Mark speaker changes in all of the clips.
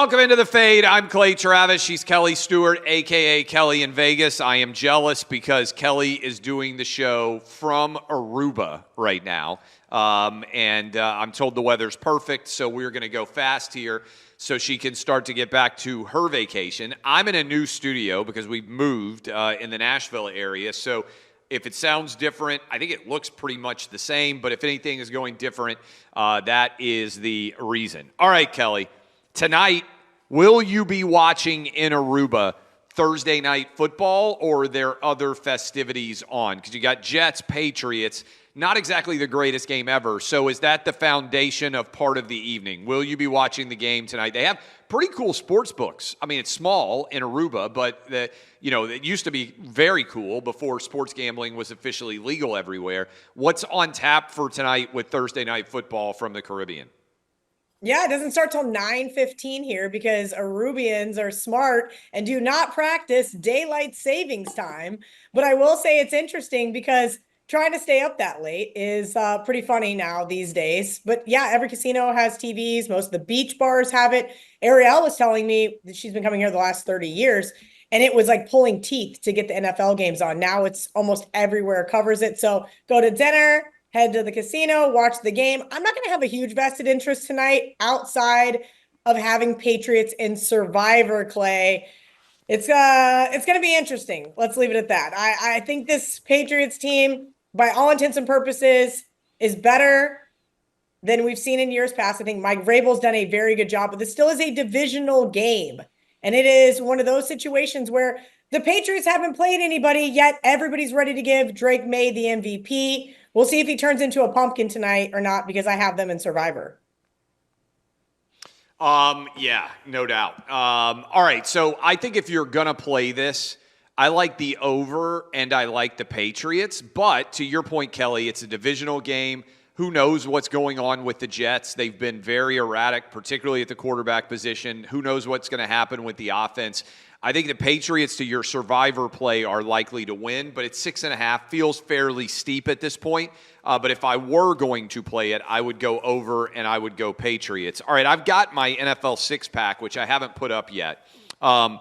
Speaker 1: Welcome into the Fade. I'm Clay Travis. She's Kelly Stewart, a.k.a. Kelly in Vegas. I am jealous because Kelly is doing the show from Aruba right now. And I'm told the weather's perfect, so we're going to go fast here so she can start to get back to her vacation. I'm in a new studio because we've moved in the Nashville area, so if it sounds different, I think it looks pretty much the same, but if anything is going different, that is the reason. All right, Kelly. Tonight, will you be watching in Aruba Thursday night football, or are there other festivities on? Because you got Jets, Patriots, not exactly the greatest game ever. So is that the foundation of part of the evening? Will you be watching the game tonight? They have pretty cool sports books. I mean, it's small in Aruba, but it used to be very cool before sports gambling was officially legal everywhere. What's on tap for tonight with Thursday night football from the Caribbean?
Speaker 2: Yeah, it doesn't start till 9:15 here because Arubians are smart and do not practice daylight savings time. But I will say it's interesting because trying to stay up that late is pretty funny now these days. But yeah, every casino has TVs. Most of the beach bars have it. Ariel was telling me that she's been coming here the last 30 years, and it was like pulling teeth to get the NFL games on. Now it's almost everywhere covers it. So go to dinner, head to the casino, watch the game. I'm not going to have a huge vested interest tonight outside of having Patriots in Survivor, Clay. It's going to be interesting. Let's leave it at that. I think this Patriots team, by all intents and purposes, is better than we've seen in years past. I think Mike Vrabel's done a very good job, but this still is a divisional game. And it is one of those situations where the Patriots haven't played anybody yet. Everybody's ready to give Drake May the MVP. We'll see if he turns into a pumpkin tonight or not because I have them in Survivor.
Speaker 1: Yeah, no doubt. All right, so I think if you're going to play this, I like the over and I like the Patriots. But to your point, Kelly, it's a divisional game. Who knows what's going on with the Jets? They've been very erratic, particularly at the quarterback position. Who knows what's going to happen with the offense? I think the Patriots, to your Survivor play, are likely to win, but it's 6.5. Feels fairly steep at this point. But if I were going to play it, I would go over and I would go Patriots. All right, I've got my NFL six-pack, which I haven't put up yet. I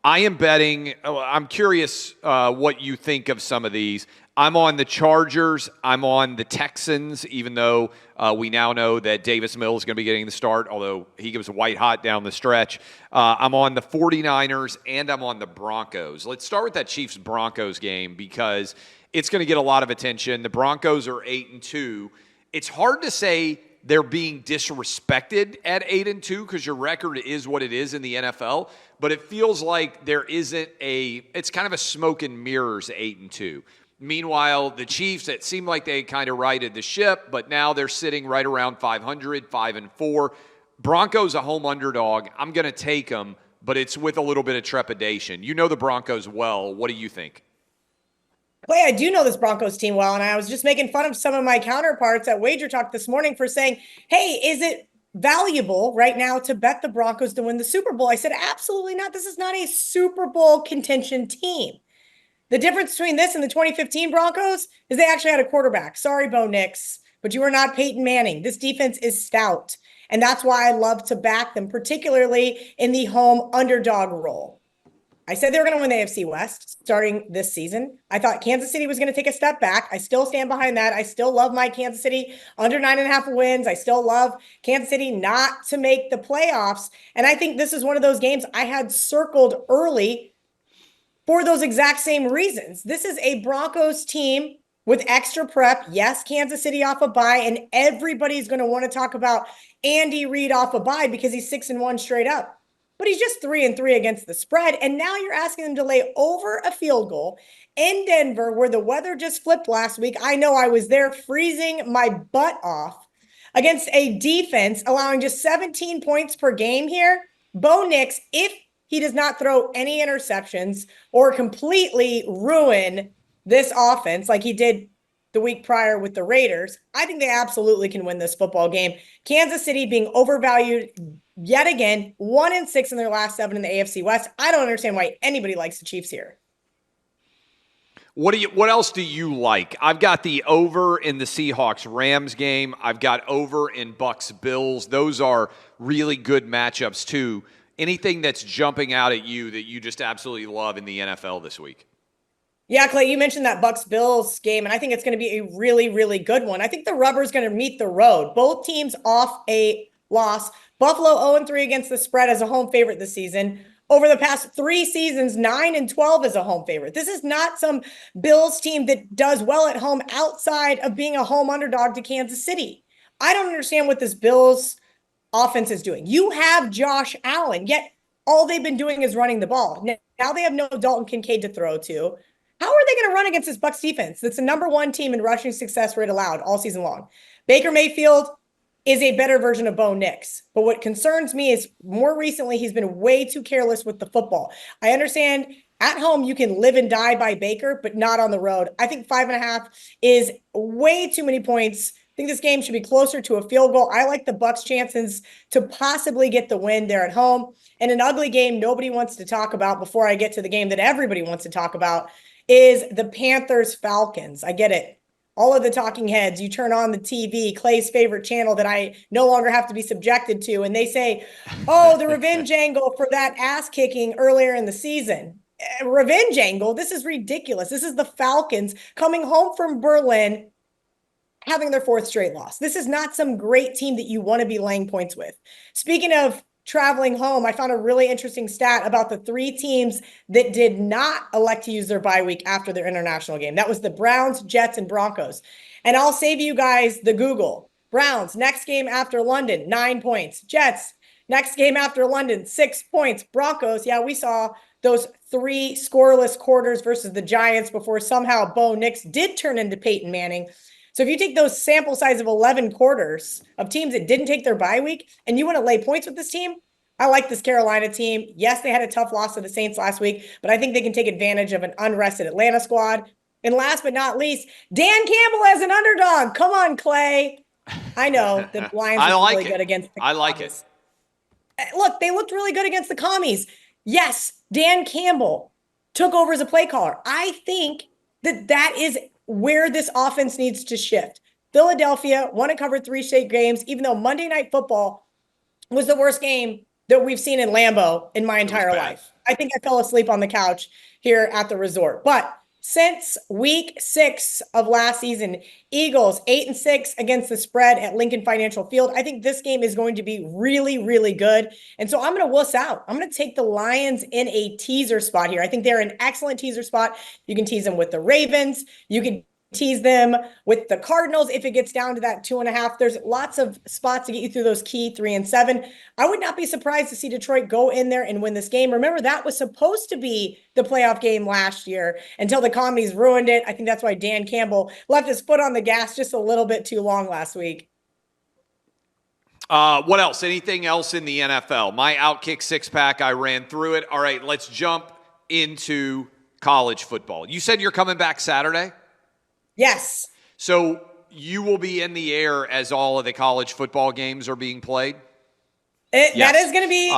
Speaker 1: am betting. I'm curious what you think of some of these. I'm on the Chargers. I'm on the Texans, even though we now know that Davis Mills is going to be getting the start, although he gives white hot down the stretch. I'm on the 49ers, and I'm on the Broncos. Let's start with that Chiefs-Broncos game because it's going to get a lot of attention. The Broncos are 8-2. It's hard to say they're being disrespected at 8-2 because your record is what it is in the NFL, but it feels like there isn't it's kind of a smoke and mirrors 8-2. Meanwhile, the Chiefs, it seemed like they kind of righted the ship, but now they're sitting right around 500, 5-4. Broncos a home underdog. I'm going to take them, but it's with a little bit of trepidation. You know the Broncos well. What do you think?
Speaker 2: Clay, I do know this Broncos team well, and I was just making fun of some of my counterparts at Wager Talk this morning for saying, hey, is it valuable right now to bet the Broncos to win the Super Bowl? I said, absolutely not. This is not a Super Bowl contention team. The difference between this and the 2015 Broncos is they actually had a quarterback. Sorry, Bo Nix, but you are not Peyton Manning. This defense is stout, and that's why I love to back them, particularly in the home underdog role. I said they were going to win the AFC West starting this season. I thought Kansas City was going to take a step back. I still stand behind that. I still love my Kansas City under 9.5 wins. I still love Kansas City not to make the playoffs. And I think this is one of those games I had circled early for those exact same reasons. This is a Broncos team with extra prep. Yes, Kansas City off a bye, and everybody's going to want to talk about Andy Reid off a bye because he's 6-1 straight up. But he's just 3-3 against the spread. And now you're asking them to lay over a field goal in Denver where the weather just flipped last week. I know I was there freezing my butt off against a defense allowing just 17 points per game here. Bo Nix, if he does not throw any interceptions or completely ruin this offense like he did the week prior with the Raiders, I think they absolutely can win this football game. Kansas City being overvalued yet again, 1-6 in their last 7 in the AFC West. I don't understand why anybody likes the Chiefs here.
Speaker 1: What else do you like? I've got the over in the Seahawks-Rams game. I've got over in Bucks-Bills. Those are really good matchups too. Anything that's jumping out at you that you just absolutely love in the NFL this week?
Speaker 2: Yeah, Clay, you mentioned that Bucks-Bills game, and I think it's going to be a really, really good one. I think the rubber's going to meet the road. Both teams off a loss. Buffalo 0-3 against the spread as a home favorite this season. Over the past 3 seasons, 9-12 as a home favorite. This is not some Bills team that does well at home outside of being a home underdog to Kansas City. I don't understand what this Bills offense is doing. You have Josh Allen, yet all they've been doing is running the ball. Now they have no Dalton Kincaid to throw to. How are they going to run against this Bucs defense that's the number 1 team in rushing success rate allowed all season long? Baker Mayfield is a better version of Bo Nix. But what concerns me is more recently, he's been way too careless with the football. I understand at home you can live and die by Baker, but not on the road. I think 5.5 is way too many points. I think this game should be closer to a field goal. I like the Bucs' chances to possibly get the win there at home. And an ugly game nobody wants to talk about before I get to the game that everybody wants to talk about is the Panthers-Falcons. I get it. All of the talking heads, you turn on the TV, Clay's favorite channel that I no longer have to be subjected to, and they say, oh, the revenge angle for that ass kicking earlier in the season. Revenge angle? This is ridiculous. This is the Falcons coming home from Berlin, having their 4th straight loss. This is not some great team that you want to be laying points with. Speaking of traveling home, I found a really interesting stat about the 3 teams that did not elect to use their bye week after their international game. That was the Browns, Jets, and Broncos. And I'll save you guys the Google. Browns, next game after London, 9 points. Jets, next game after London, 6 points. Broncos, yeah, we saw those 3 scoreless quarters versus the Giants before somehow Bo Nix did turn into Peyton Manning. So if you take those sample size of 11 quarters of teams that didn't take their bye week and you want to lay points with this team, I like this Carolina team. Yes, they had a tough loss to the Saints last week, but I think they can take advantage of an unrested Atlanta squad. And last but not least, Dan Campbell as an underdog. Come on, Clay. I know the Lions are really good against the
Speaker 1: Commies. I like it.
Speaker 2: Look, they looked really good against the Commies. Yes, Dan Campbell took over as a play caller. I think that is where this offense needs to shift. Philadelphia won and covered 3 straight games, even though Monday Night Football was the worst game that we've seen in Lambeau in my entire life. I think I fell asleep on the couch here at the resort. But since week 6 of last season, Eagles 8-6 against the spread at Lincoln Financial Field. I think this game is going to be really, really good. And so I'm going to wuss out. I'm going to take the Lions in a teaser spot here. I think they're an excellent teaser spot. You can tease them with the Ravens. You can tease them with the Cardinals if it gets down to that 2.5. There's lots of spots to get you through those key 3 and 7. I would not be surprised to see Detroit go in there and win this game. Remember, that was supposed to be the playoff game last year until the Commies ruined it. I think that's why Dan Campbell left his foot on the gas just a little bit too long last week.
Speaker 1: What else? Anything else in the NFL? My OutKick 6-pack, I ran through it. All right, let's jump into college football. You said you're coming back Saturday?
Speaker 2: Yes.
Speaker 1: So you will be in the air as all of the college football games are being played?
Speaker 2: Yes. That is going to be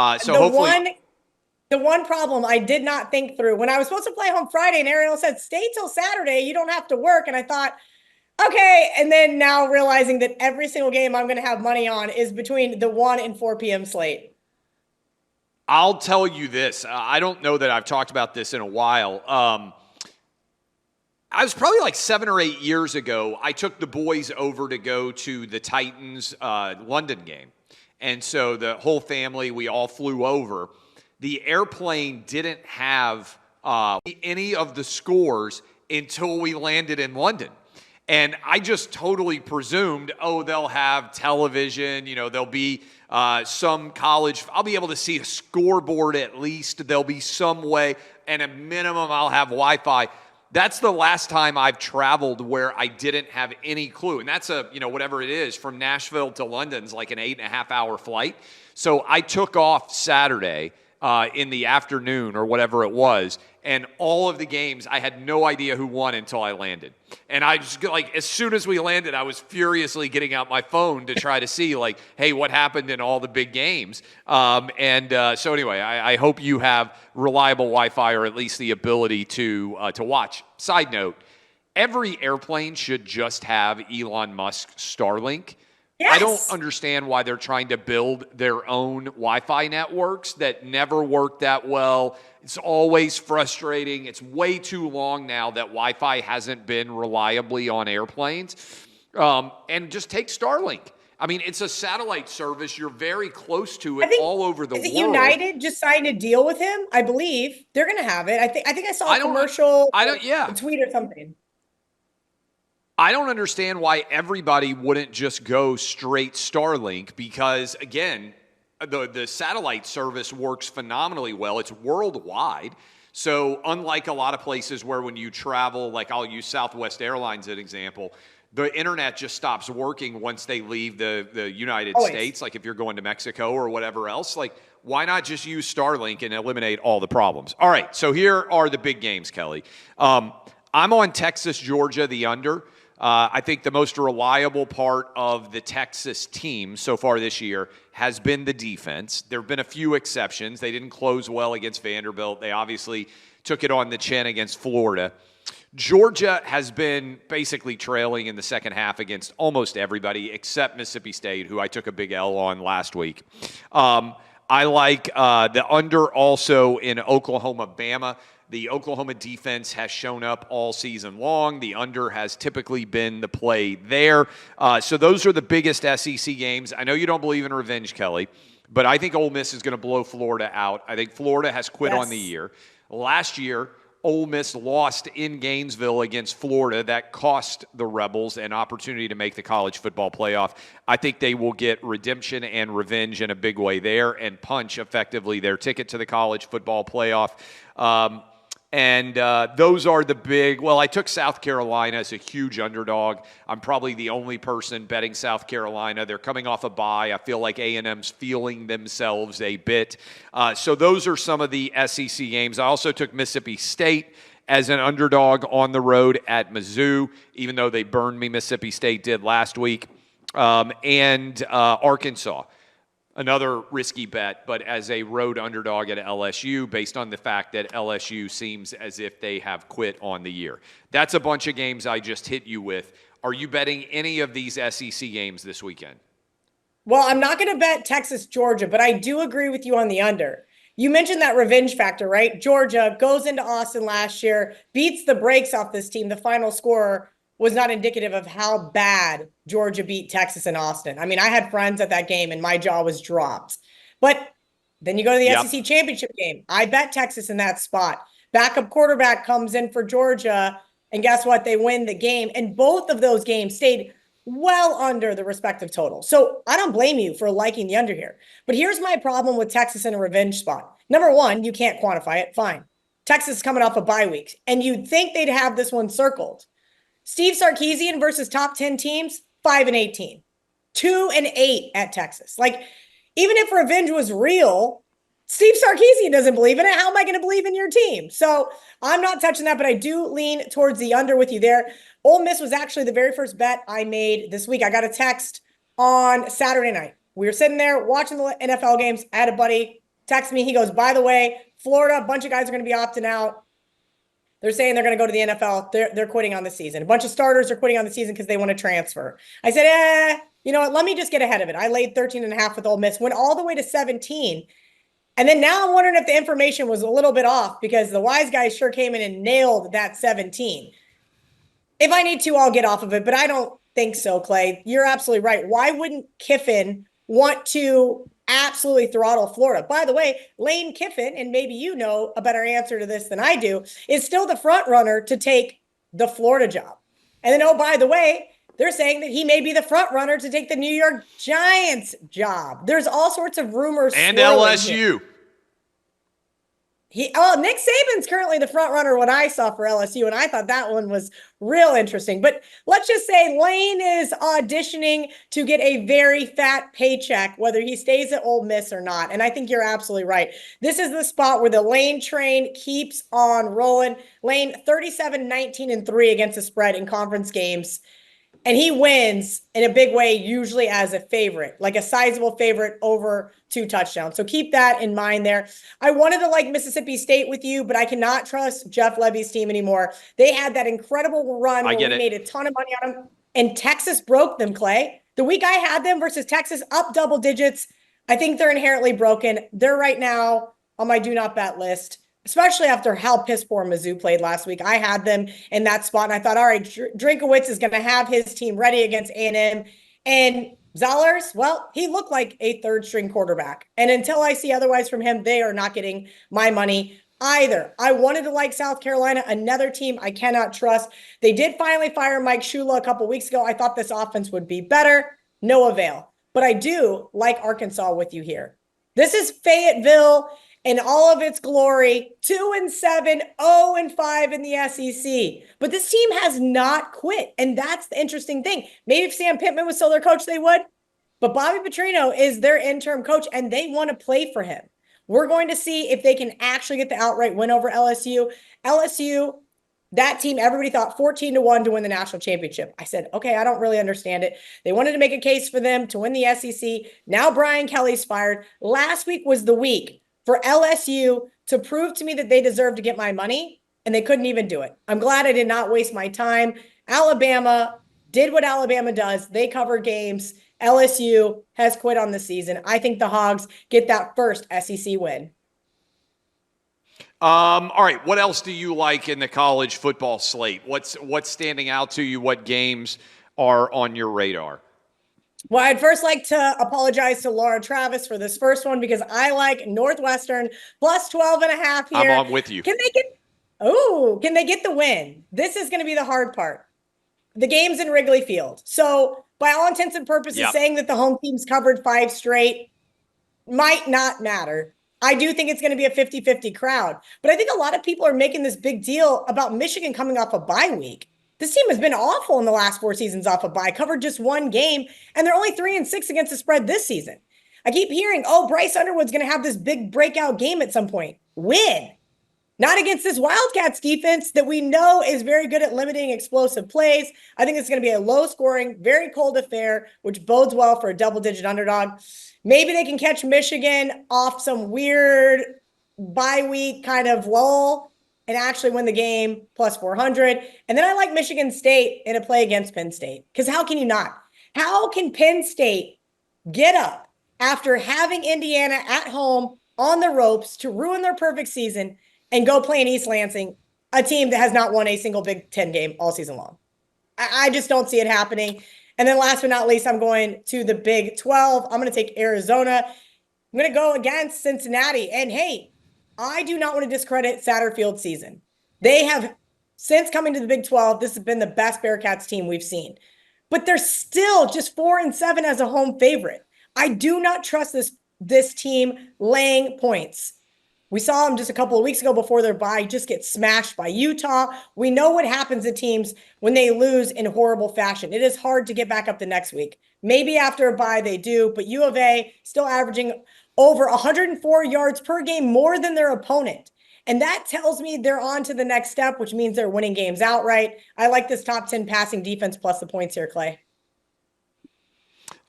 Speaker 2: the one problem I did not think through. When I was supposed to play home Friday and Ariel said, stay till Saturday, you don't have to work. And I thought, okay. And then now realizing that every single game I'm going to have money on is between the 1 and 4 p.m. slate.
Speaker 1: I'll tell you this. I don't know that I've talked about this in a while. I was probably like 7 or 8 years ago, I took the boys over to go to the Titans London game. And so the whole family, we all flew over. The airplane didn't have any of the scores until we landed in London. And I just totally presumed, they'll have television, there'll be some college. I'll be able to see a scoreboard at least. There'll be some way, and a minimum I'll have Wi-Fi. That's the last time I've traveled where I didn't have any clue. And that's whatever it is, from Nashville to London's like an 8.5-hour flight. So I took off Saturday in the afternoon or whatever it was. And all of the games, I had no idea who won until I landed. And I just as soon as we landed, I was furiously getting out my phone to try to see hey, what happened in all the big games. So anyway, I hope you have reliable Wi-Fi or at least the ability to watch. Side note, every airplane should just have Elon Musk's Starlink. I don't
Speaker 2: Yes.
Speaker 1: understand why they're trying to build their own Wi-Fi networks that never work that well. It's always frustrating. It's way too long now that Wi-Fi hasn't been reliably on airplanes. And just take Starlink. I mean, it's a satellite service. You're very close to
Speaker 2: I
Speaker 1: it
Speaker 2: think,
Speaker 1: all over the
Speaker 2: is it
Speaker 1: world.
Speaker 2: United just signed a deal with him? I believe they're going to have it. I think I saw
Speaker 1: I
Speaker 2: a
Speaker 1: don't,
Speaker 2: commercial,
Speaker 1: I don't,
Speaker 2: a
Speaker 1: yeah.
Speaker 2: tweet or something.
Speaker 1: I don't understand why everybody wouldn't just go straight Starlink because, again, the satellite service works phenomenally well. It's worldwide. So, unlike a lot of places where when you travel, like I'll use Southwest Airlines as an example, the internet just stops working once they leave the United
Speaker 2: Always.
Speaker 1: States. Like if you're going to Mexico or whatever else, like why not just use Starlink and eliminate all the problems? All right, so here are the big games, Kelly. I'm on Texas, Georgia, the under. I think the most reliable part of the Texas team so far this year has been the defense. There have been a few exceptions. They didn't close well against Vanderbilt. They obviously took it on the chin against Florida. Georgia has been basically trailing in the second half against almost everybody except Mississippi State, who I took a big L on last week. I like the under also in Oklahoma, Bama. The Oklahoma defense has shown up all season long. The under has typically been the play there. So those are the biggest SEC games. I know you don't believe in revenge, Kelly, but I think Ole Miss is going to blow Florida out. I think Florida has quit on the year. Last year, Ole Miss lost in Gainesville against Florida. That cost the Rebels an opportunity to make the college football playoff. I think they will get redemption and revenge in a big way there and punch effectively their ticket to the college football playoff. And those are the big. Well, I took South Carolina as a huge underdog. I'm probably the only person betting South Carolina. They're coming off a bye. I feel like A&M's feeling themselves a bit. So those are some of the SEC games. I also took Mississippi State as an underdog on the road at Mizzou, even though they burned me. Mississippi State did last week. And Arkansas. Another risky bet, but as a road underdog at LSU, based on the fact that LSU seems as if they have quit on the year. That's a bunch of games I just hit you with. Are you betting any of these SEC games this weekend?
Speaker 2: Well, I'm not going to bet Texas, Georgia, but I do agree with you on the under. You mentioned that revenge factor, right? Georgia goes into Austin last year, beats the brakes off this team. The final score was not indicative of how bad Georgia beat Texas in Austin. I mean, I had friends at that game and my jaw was dropped. But then you go to the SEC championship game. I bet Texas in that spot. Backup quarterback comes in for Georgia, and guess what? They win the game. And both of those games stayed well under the respective total. So I don't blame you for liking the under here. But here's my problem with Texas in a revenge spot. Number one, you can't quantify it. Fine. Texas is coming off a bye week, and you'd think they'd have this one circled. Steve Sarkisian versus top 10 teams, 5-18, 2-8 at Texas. Like, even if revenge was real, Steve Sarkisian doesn't believe in it. How am I going to believe in your team? So I'm not touching that, but I do lean towards the under with you there. Ole Miss was actually the very first bet I made this week. I got a text on Saturday night. We were sitting there watching the NFL games. I had a buddy text me. He goes, by the way, Florida, a bunch of guys are going to be opting out. They're saying they're going to go to the NFL. They're quitting on the season. A bunch of starters are quitting on the season because they want to transfer. I said, you know what? Let me just get ahead of it. I laid 13.5 with Ole Miss, went all the way to 17. And then now I'm wondering if the information was a little bit off because the wise guys sure came in and nailed that 17. If I need to, I'll get off of it, but I don't think so, Clay. You're absolutely right. Why wouldn't Kiffin want to absolutely throttle Florida? By the way, Lane Kiffin, and maybe you know a better answer to this than I do, is still the front runner to take the Florida job. And then, oh, by the way, they're saying that he may be the front runner to take the New York Giants job. There's all sorts of rumors.
Speaker 1: And LSU.
Speaker 2: Nick Saban's currently the front runner, what I saw for LSU, and I thought that one was real interesting. But let's just say Lane is auditioning to get a very fat paycheck, whether he stays at Ole Miss or not. And I think you're absolutely right. This is the spot where the Lane train keeps on rolling. Lane 37-19-3 against the spread in conference games. And he wins in a big way, usually as a favorite, like a sizable favorite over 2 touchdowns. So keep that in mind there. I wanted to like Mississippi State with you, but I cannot trust Jeff Levy's team anymore. They had that incredible run where we made a ton of money on them, and Texas broke them, Clay. The week I had them versus Texas, up double digits. I think they're inherently broken. They're right now on my do not bet list, especially after how piss poor Mizzou played last week. I had them in that spot, and I thought, all right, Drinkowitz is going to have his team ready against A&M. And Zollers, well, he looked like a third-string quarterback. And until I see otherwise from him, they are not getting my money either. I wanted to like South Carolina, another team I cannot trust. They did finally fire Mike Shula a couple weeks ago. I thought this offense would be better. No avail. But I do like Arkansas with you here. This is Fayetteville in all of its glory, 2-7, 0-5 in the SEC. But this team has not quit, and that's the interesting thing. Maybe if Sam Pittman was still their coach, they would. But Bobby Petrino is their interim coach, and they want to play for him. We're going to see if they can actually get the outright win over LSU. LSU, that team, everybody thought 14-1 to win the national championship. I said, okay, I don't really understand it. They wanted to make a case for them to win the SEC. Now Brian Kelly's fired. Last week was the week for LSU to prove to me that they deserve to get my money, and they couldn't even do it. I'm glad I did not waste my time. Alabama did what Alabama does. They cover games. LSU has quit on the season. I think the Hogs get that first SEC win.
Speaker 1: All right. What else do you like in the college football slate? What's standing out to you? What games are on your radar?
Speaker 2: Well, I'd first like to apologize to Laura Travis for this first one because I like Northwestern plus 12.5 here.
Speaker 1: I'm on with you.
Speaker 2: Can they get the win? This is going to be the hard part. The game's in Wrigley Field. So by all intents and purposes, saying that the home team's covered 5 straight might not matter. I do think it's going to be a 50-50 crowd. But I think a lot of people are making this big deal about Michigan coming off a bye week. This team has been awful in the last 4 seasons off a bye, covered just 1 game, and they're only 3-6 against the spread this season. I keep hearing, Bryce Underwood's going to have this big breakout game at some point. Win. Not against this Wildcats defense that we know is very good at limiting explosive plays. I think it's going to be a low-scoring, very cold affair, which bodes well for a double-digit underdog. Maybe they can catch Michigan off some weird bye week kind of lull and actually win the game plus 400. And then I like Michigan State in a play against Penn State. Because how can you not? How can Penn State get up after having Indiana at home on the ropes to ruin their perfect season and go play in East Lansing, a team that has not won a single Big Ten game all season long? I just don't see it happening. And then last but not least, I'm going to the Big 12. I'm going to take Arizona. I'm going to go against Cincinnati. And hey, I do not want to discredit Satterfield's season. They have, since coming to the Big 12, this has been the best Bearcats team we've seen. But they're still just 4-7 as a home favorite. I do not trust this team laying points. We saw them just a couple of weeks ago before their bye just get smashed by Utah. We know what happens to teams when they lose in horrible fashion. It is hard to get back up the next week. Maybe after a bye they do, but U of A still averaging over 104 yards per game more than their opponent. And that tells me they're on to the next step, which means they're winning games outright. I like this top 10 passing defense plus the points here, Clay.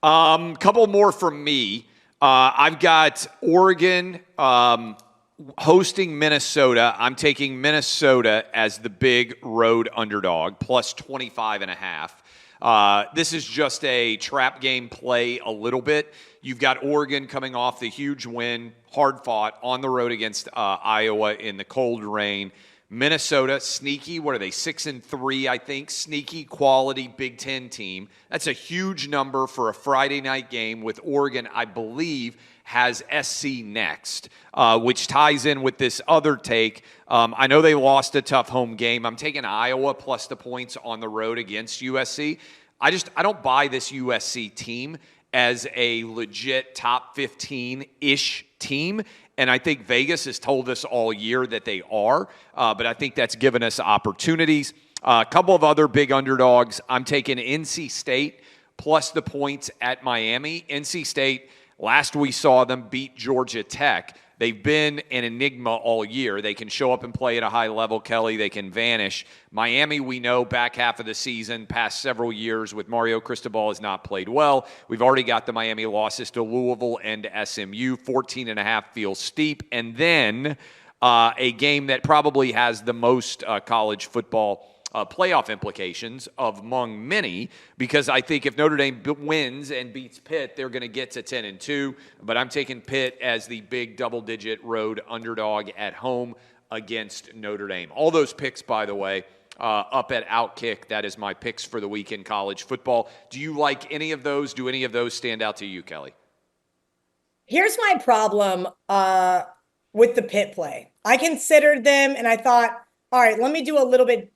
Speaker 1: Couple more from me. I've got Oregon hosting Minnesota. I'm taking Minnesota as the big road underdog, plus 25.5. This is just a trap game play a little bit. You've got Oregon coming off the huge win, hard fought, on the road against Iowa in the cold rain. Minnesota, sneaky, what are they, 6-3, I think? Sneaky, quality Big Ten team. That's a huge number for a Friday night game with Oregon, I believe, has SC next, which ties in with this other take. I know they lost a tough home game. I'm taking Iowa plus the points on the road against USC. I don't buy this USC team as a legit top 15-ish team. And I think Vegas has told us all year that they are, but I think that's given us opportunities. A couple of other big underdogs. I'm taking NC State plus the points at Miami. NC State, last we saw them beat Georgia Tech. They've been an enigma all year. They can show up and play at a high level, Kelly. They can vanish. Miami, we know, back half of the season, past several years with Mario Cristobal has not played well. We've already got the Miami losses to Louisville and SMU. 14.5 feels steep. And then a game that probably has the most college football playoff implications of among many, because I think if Notre Dame wins and beats Pitt, they're going to get to 10-2. But I'm taking Pitt as the big double-digit road underdog at home against Notre Dame. All those picks, by the way, up at OutKick. That is my picks for the week in college football. Do you like any of those? Do any of those stand out to you, Kelly?
Speaker 2: Here's my problem with the Pitt play. I considered them and I thought, all right, let me do a little bit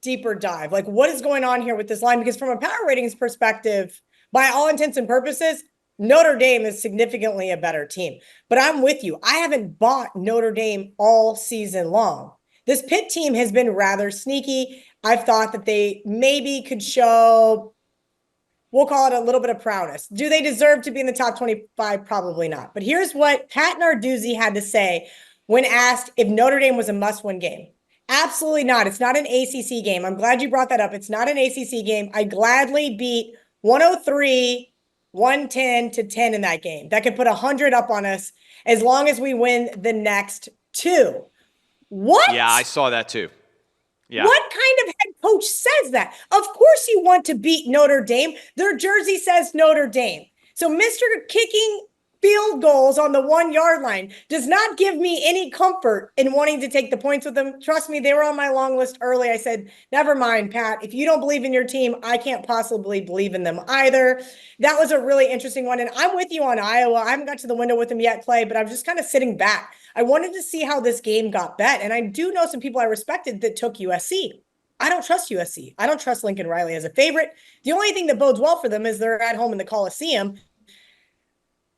Speaker 2: deeper dive. Like, what is going on here with this line? Because from a power ratings perspective, by all intents and purposes, Notre Dame is significantly a better team. But I'm with you. I haven't bought Notre Dame all season long. This Pitt team has been rather sneaky. I've thought that they maybe could show, we'll call it a little bit of prowess. Do they deserve to be in the top 25? Probably not. But here's what Pat Narduzzi had to say when asked if Notre Dame was a must-win game. Absolutely not. It's not an ACC game. I'm glad you brought that up. It's not an ACC game. I gladly beat 103, 110 to 10 in that game. That could put 100 up on us as long as we win the next two. What?
Speaker 1: Yeah, I saw that too. Yeah.
Speaker 2: What kind of head coach says that? Of course you want to beat Notre Dame. Their jersey says Notre Dame. So Mr. Kicking field goals on the 1 yard line does not give me any comfort in wanting to take the points with them. Trust me, they were on my long list early. I said, never mind, Pat. If you don't believe in your team, I can't possibly believe in them either. That was a really interesting one. And I'm with you on Iowa. I haven't got to the window with them yet, Clay, but I'm just kind of sitting back. I wanted to see how this game got bet. And I do know some people I respected that took USC. I don't trust USC. I don't trust Lincoln Riley as a favorite. The only thing that bodes well for them is they're at home in the Coliseum.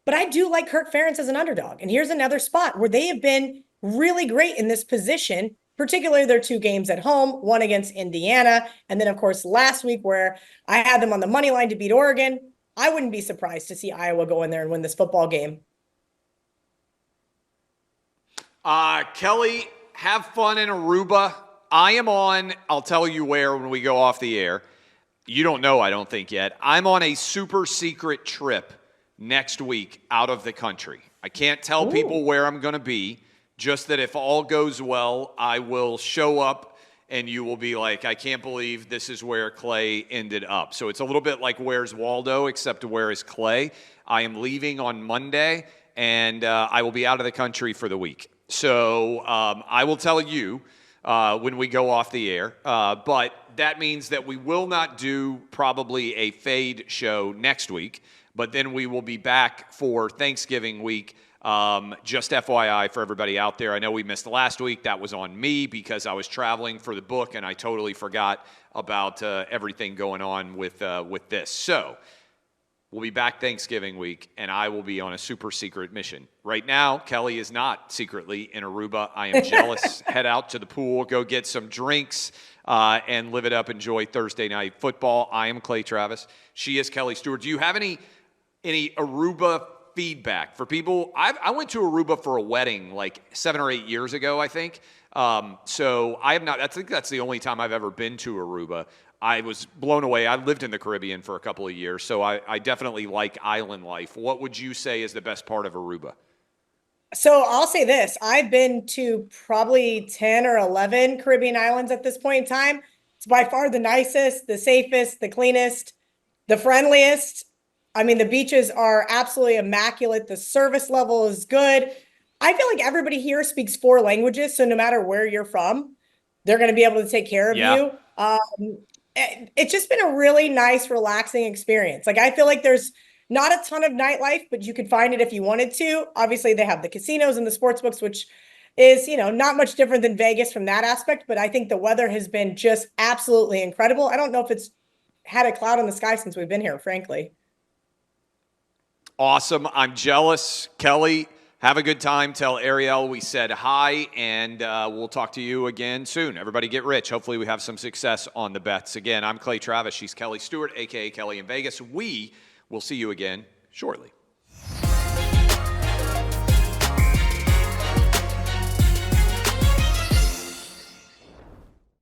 Speaker 2: But I do like Kirk Ferentz as an underdog. And here's another spot where they have been really great in this position, particularly their 2 games at home, one against Indiana. And then, of course, last week where I had them on the money line to beat Oregon. I wouldn't be surprised to see Iowa go in there and win this football game.
Speaker 1: Kelly, have fun in Aruba. I am on, I'll tell you where when we go off the air. You don't know, I don't think yet. I'm on a super secret trip next week out of the country. I can't tell people where I'm going to be, just that if all goes well, I will show up and you will be like, I can't believe this is where Clay ended up. So it's a little bit like Where's Waldo, except where is Clay? I am leaving on Monday, and I will be out of the country for the week. So I will tell you when we go off the air, but that means that we will not do probably a fade show next week. But then we will be back for Thanksgiving week. Just FYI for everybody out there. I know we missed last week. That was on me because I was traveling for the book and I totally forgot about everything going on with this. So we'll be back Thanksgiving week and I will be on a super secret mission. Right now, Kelly is not secretly in Aruba. I am jealous. Head out to the pool, go get some drinks, and live it up. Enjoy Thursday night football. I am Clay Travis. She is Kelly Stewart. Do you have any Aruba feedback for people? I went to Aruba for a wedding like 7 or 8 years ago, I think. So I have not. I think that's the only time I've ever been to Aruba. I was blown away. I lived in the Caribbean for a couple of years, so I definitely like island life. What would you say is the best part of Aruba?
Speaker 2: So I'll say this. I've been to probably 10 or 11 Caribbean islands at this point in time. It's by far the nicest, the safest, the cleanest, the friendliest. I mean, the beaches are absolutely immaculate. The service level is good. I feel like everybody here speaks 4 languages. So no matter where you're from, they're going to be able to take care of you. It's just been a really nice, relaxing experience. Like, I feel like there's not a ton of nightlife, but you could find it if you wanted to. Obviously, they have the casinos and the sports books, which is, not much different than Vegas from that aspect. But I think the weather has been just absolutely incredible. I don't know if it's had a cloud in the sky since we've been here, frankly.
Speaker 1: Awesome. I'm jealous. Kelly, have a good time. Tell Ariel we said hi, and we'll talk to you again soon. Everybody get rich. Hopefully we have some success on the bets. Again, I'm Clay Travis. She's Kelly Stewart, a.k.a. Kelly in Vegas. We will see you again shortly.